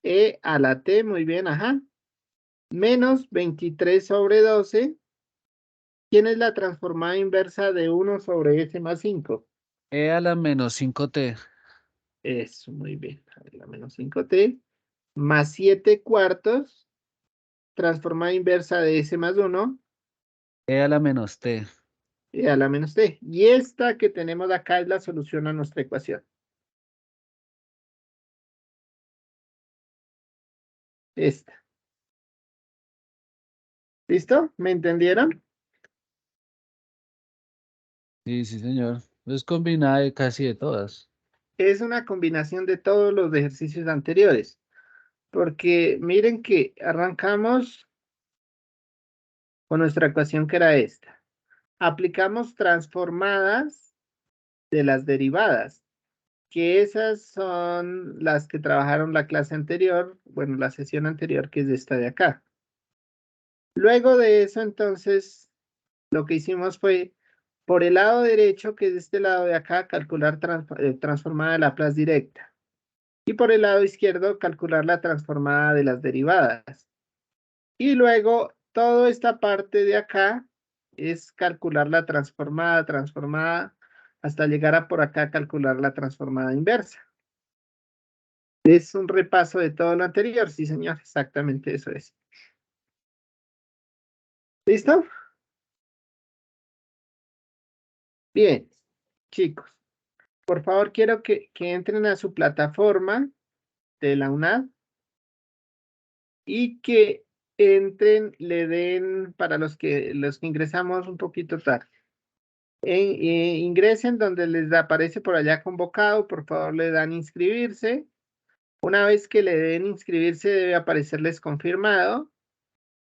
E a la t, muy bien, ajá. Menos 23 sobre 12. ¿Quién es la transformada inversa de 1 sobre S más 5? E a la menos 5T. Eso, muy bien. A ver, la menos 5t. Más 7 cuartos. Transformada inversa de S más 1. E a la menos T. Y a la menos t. Y esta que tenemos acá es la solución a nuestra ecuación. Esta. ¿Listo? ¿Me entendieron? Sí, sí, señor. Es combinada de casi de todas. Es una combinación de todos los ejercicios anteriores. Porque miren que arrancamos con nuestra ecuación que era esta. Aplicamos transformadas de las derivadas, que esas son las que trabajaron la clase anterior, bueno, la sesión anterior, que es esta de acá. Luego de eso, entonces, lo que hicimos fue, por el lado derecho, que es este lado de acá, calcular transformada de Laplace directa. Y por el lado izquierdo, calcular la transformada de las derivadas. Y luego, toda esta parte de acá es calcular la transformada, hasta llegar a por acá calcular la transformada inversa. Es un repaso de todo lo anterior, sí, señor, exactamente eso es. ¿Listo? Bien, chicos, por favor quiero que entren a su plataforma de la UNAD y que entren, le den, para los que ingresamos un poquito tarde, ingresen donde les aparece por allá convocado, por favor le dan inscribirse. Una vez que le den inscribirse debe aparecerles confirmado.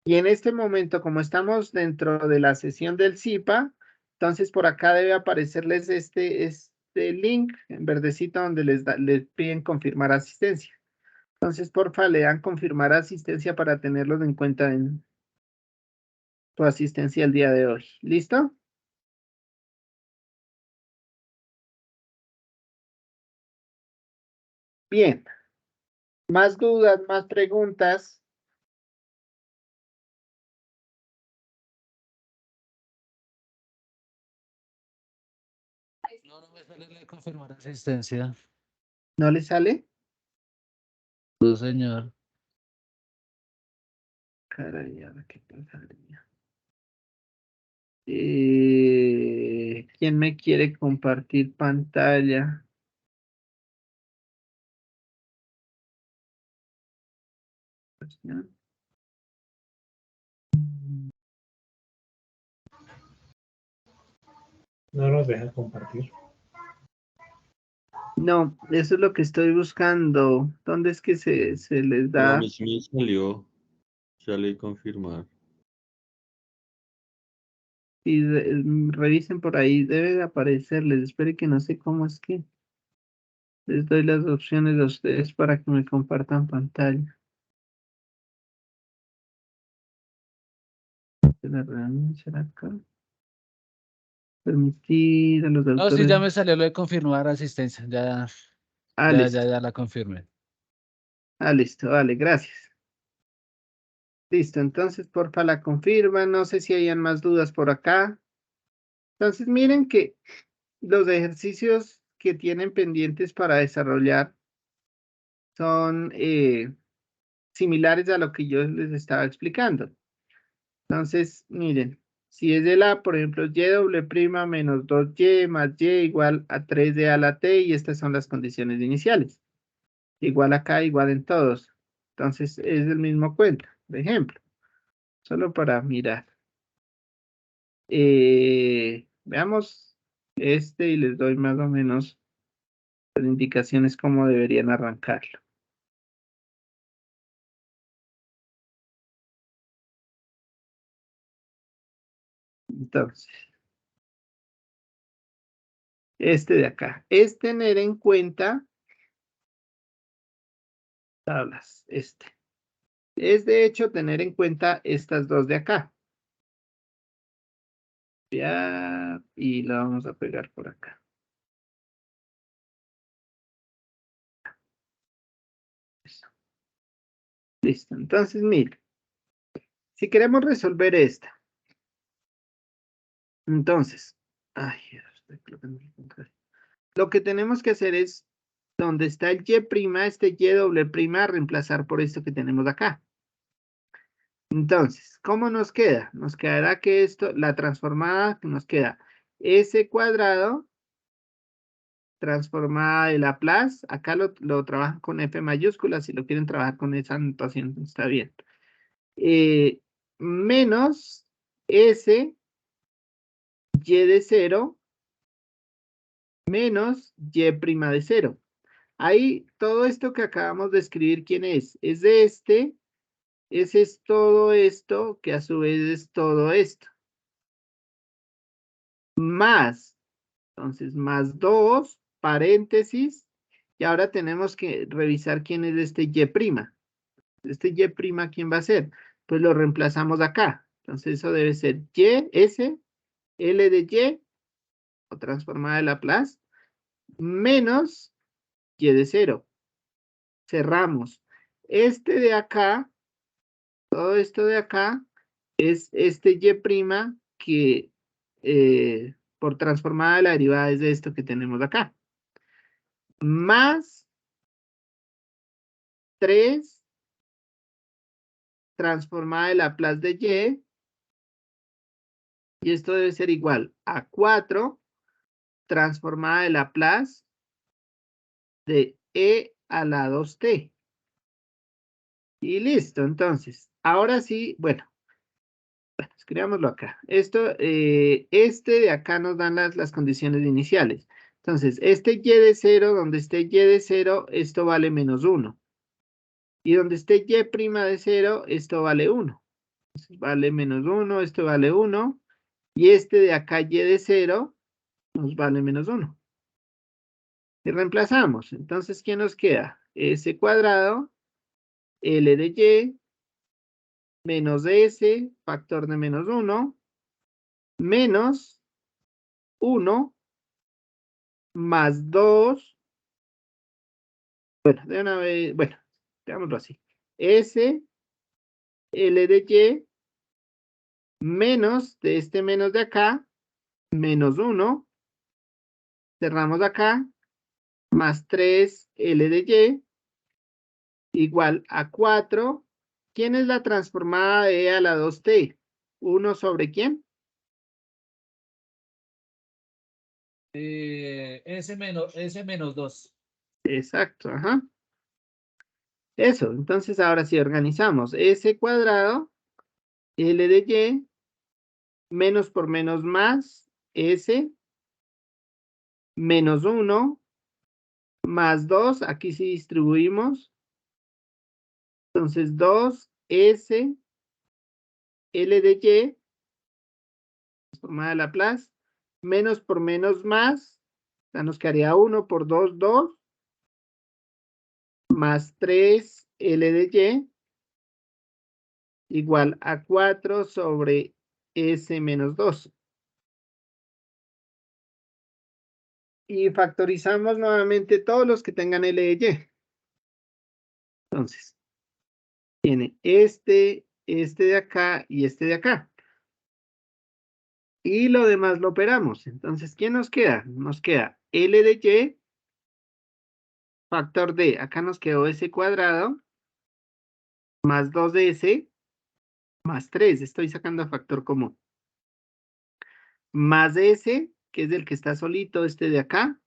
Y en este momento, como estamos dentro de la sesión del CIPA, entonces por acá debe aparecerles este link en verdecito donde les piden confirmar asistencia. Entonces, porfa, le dan confirmar asistencia para tenerlos en cuenta en tu asistencia el día de hoy. ¿Listo? Bien. ¿Más dudas, más preguntas? No, no me sale la de confirmar asistencia. ¿No le sale? No, señor. Caray, ahora qué pasaría. ¿Quién me quiere compartir pantalla? ¿No? No nos deja compartir. No, eso es lo que estoy buscando. ¿Dónde es que se les Pero a da? mí sí me salió. Ya le di confirmar. Y revisen por ahí, debe de aparecerles. Espere que no sé cómo es que les doy las opciones a ustedes para que me compartan pantalla. ¿De la reunión será acá? Permitir a los No, sí, autores. ya me salió lo de confirmar asistencia. Ya, Ah, ya, listo. ya, ya la confirmé. Ah, listo, vale, gracias. Listo, entonces porfa la confirma. No sé si hayan más dudas por acá. Entonces miren que los ejercicios que tienen pendientes para desarrollar son similares a lo que yo les estaba explicando. Entonces, miren, si es de la, por ejemplo, y doble prima menos 2y más y igual a 3d a la t, y estas son las condiciones iniciales. Igual acá, igual en todos. Entonces, es el mismo cuento, de ejemplo. Solo para mirar. Veamos este y les doy más o menos las indicaciones cómo deberían arrancarlo. Entonces, este de acá es tener en cuenta tablas, este. Es de hecho tener en cuenta estas dos de acá. Ya, y la vamos a pegar por acá. Eso. Listo, entonces mire, si queremos resolver esta, entonces, ay, estoy colocando el contrario. Lo que tenemos que hacer es, donde está el y', este y doble prima, reemplazar por esto que tenemos acá. Entonces, ¿cómo nos queda? Nos quedará que esto, la transformada, nos queda s cuadrado, transformada de Laplace, acá lo trabajan con F mayúscula, si lo quieren trabajar con esa notación, está bien. Menos S, Y de 0, menos Y' de 0. Ahí, todo esto que acabamos de escribir, ¿quién es? Es de este, ese es todo esto, que a su vez es todo esto. Más, entonces, más 2, paréntesis, y ahora tenemos que revisar quién es este Y'. Este Y', ¿quién va a ser? Pues lo reemplazamos acá. Entonces, eso debe ser Y, S, L de Y, o transformada de Laplace, menos Y de 0. Cerramos. Este de acá, todo esto de acá, es este Y' que por transformada de la derivada es de esto que tenemos acá. Más 3 transformada de Laplace de y esto debe ser igual a 4 transformada de Laplace de e a la 2t. Y listo, entonces, ahora sí, bueno, escribámoslo acá. Esto, este de acá nos dan las condiciones iniciales. Entonces, este y de 0, donde esté y de 0, esto vale menos 1. Y donde esté y' de 0, esto vale 1. Entonces, vale menos 1, esto vale 1. Y este de acá y de 0 nos vale menos 1. Y reemplazamos. Entonces, ¿qué nos queda? S cuadrado, L de Y, menos S, factor de menos 1, menos 1, más 2. Bueno, de una vez, bueno, digámoslo así. S, L de Y, menos de este menos de acá, menos 1. Cerramos acá. más 3L de Y igual a 4. ¿Quién es la transformada de E a la 2T? ¿1 sobre quién? S menos 2. Exacto, ajá. Eso, entonces ahora sí organizamos. S cuadrado, L de Y, menos por menos más, S, menos 1, más 2, aquí sí distribuimos. Entonces 2S, L de Y, transformada de Laplace, menos por menos más, o sea, nos quedaría 1 por 2, 2, más 3L de Y, igual a 4 sobre S menos 2. Y factorizamos nuevamente todos los que tengan L de Y. Entonces, tiene este de acá y este de acá. Y lo demás lo operamos. Entonces, ¿quién nos queda? Nos queda L de Y, factor de, acá nos quedó S cuadrado, más 2 de S, más 3, estoy sacando factor común. Más de S, que es el que está solito, este de acá.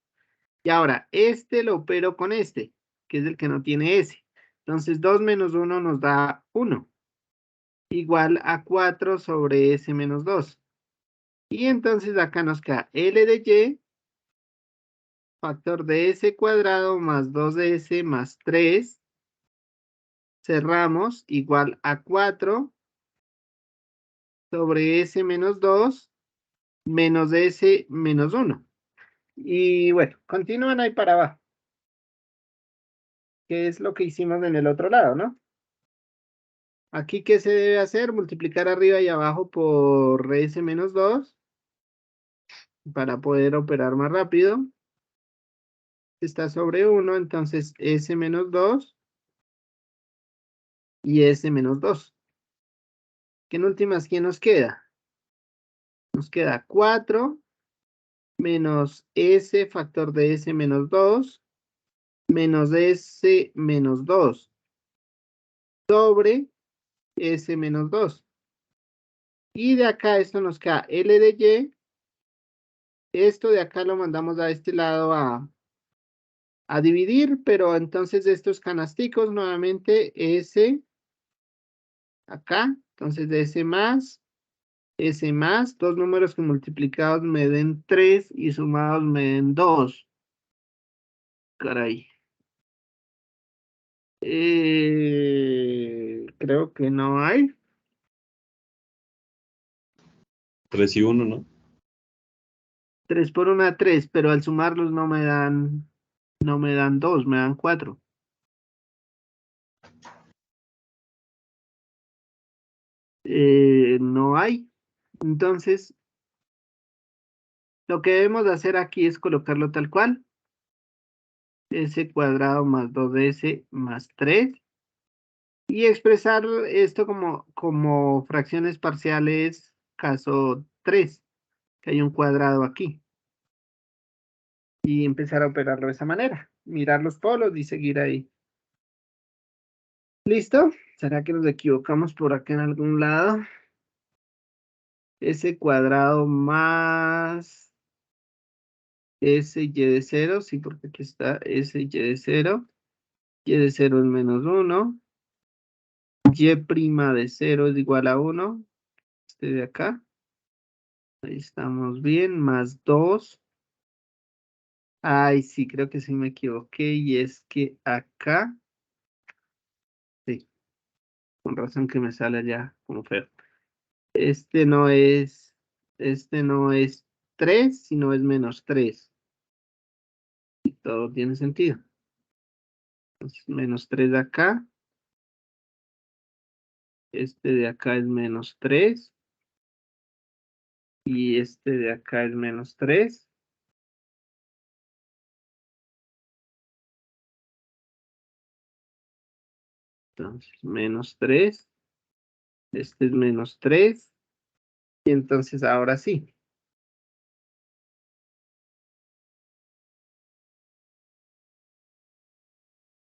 Y ahora, este lo opero con este, que es el que no tiene S. Entonces, 2 menos 1 nos da 1. Igual a 4 sobre S menos 2. Y entonces acá nos queda L de Y, factor de S cuadrado más 2 de S más 3. Cerramos, igual a 4 sobre S menos 2 menos S menos 1. Y bueno, continúan ahí para abajo. Que es lo que hicimos en el otro lado, ¿no? Aquí, ¿qué se debe hacer? Multiplicar arriba y abajo por S menos 2 para poder operar más rápido. Está sobre 1, entonces S menos 2 y S menos 2. ¿Qué en últimas, quién nos queda? Nos queda 4 menos S factor de S menos 2 menos S menos 2 sobre S menos 2. Y de acá esto nos queda L de Y. Esto de acá lo mandamos a este lado a dividir, pero entonces estos canasticos nuevamente S acá, entonces de S más, dos números que multiplicados me den 3 y sumados me den 2. Caray. Creo que no hay. 3 y 1, ¿no? 3 por 1, 3, pero al sumarlos no me dan 2, me dan 4. No hay. Entonces, lo que debemos hacer aquí es colocarlo tal cual. S cuadrado más 2S más 3. Y expresar esto como fracciones parciales caso 3, que hay un cuadrado aquí. Y empezar a operarlo de esa manera. Mirar los polos y seguir ahí. ¿Listo? ¿Será que nos equivocamos por acá en algún lado? S cuadrado más S y de 0. Sí, porque aquí está S y de 0. Y de 0 es menos 1. Y prima de 0 es igual a 1. Este de acá. Ahí estamos bien. Más 2. Ay, sí, creo que sí me equivoqué. Y es que acá. Sí, con razón que me sale ya como feo. Este no es 3, sino es menos 3. Y todo tiene sentido. Entonces, menos 3 de acá. Este de acá es menos 3. Y este de acá es menos 3. Entonces, menos 3. Este es menos 3. Y entonces ahora sí.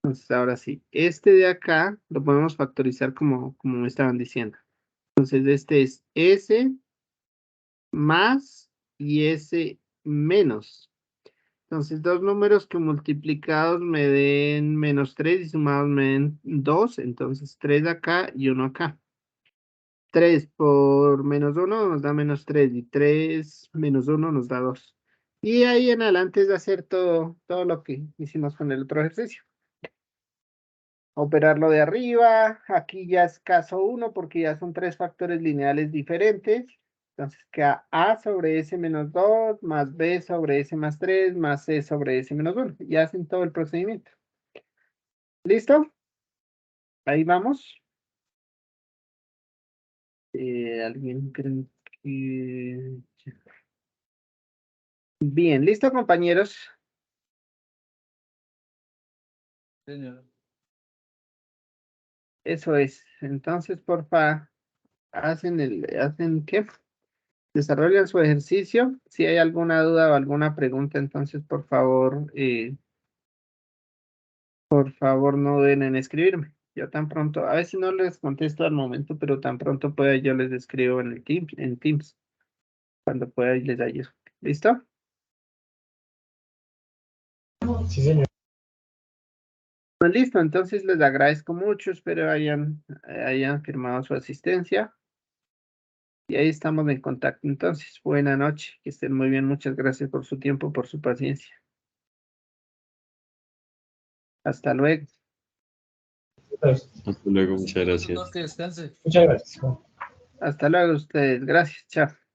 Entonces, ahora sí, este de acá lo podemos factorizar como me estaban diciendo. Entonces, este es S más y S menos. Entonces, dos números que multiplicados me den -3 y sumados me den 2. Entonces, 3 acá y 1 acá. 3 por -1 nos da -3 y 3 menos 1 nos da 2. Y ahí en adelante es de hacer todo lo que hicimos con el otro ejercicio. Operarlo de arriba, aquí ya es caso 1 porque ya son 3 factores lineales diferentes. Entonces queda A sobre S menos 2 más B sobre S más 3 más C sobre S menos 1. Y hacen todo el procedimiento. ¿Listo? Ahí vamos. ¿Alguien cree que...? Bien, ¿listo, compañeros? Señor. Eso es. Entonces, porfa, ¿hacen qué? Desarrollan su ejercicio. Si hay alguna duda o alguna pregunta, entonces, por favor, no duden en escribirme. Yo tan pronto, a veces no les contesto al momento, pero tan pronto pueda yo les escribo en el Teams. Cuando pueda y les ayudo. ¿Listo? Sí, señor. Pues listo, entonces les agradezco mucho, espero hayan firmado su asistencia. Y ahí estamos en contacto. Entonces, buena noche, que estén muy bien, muchas gracias por su tiempo, por su paciencia. Hasta luego. Hasta luego, muchas gracias. Que descanse. Muchas gracias. Hasta luego ustedes, gracias, chao.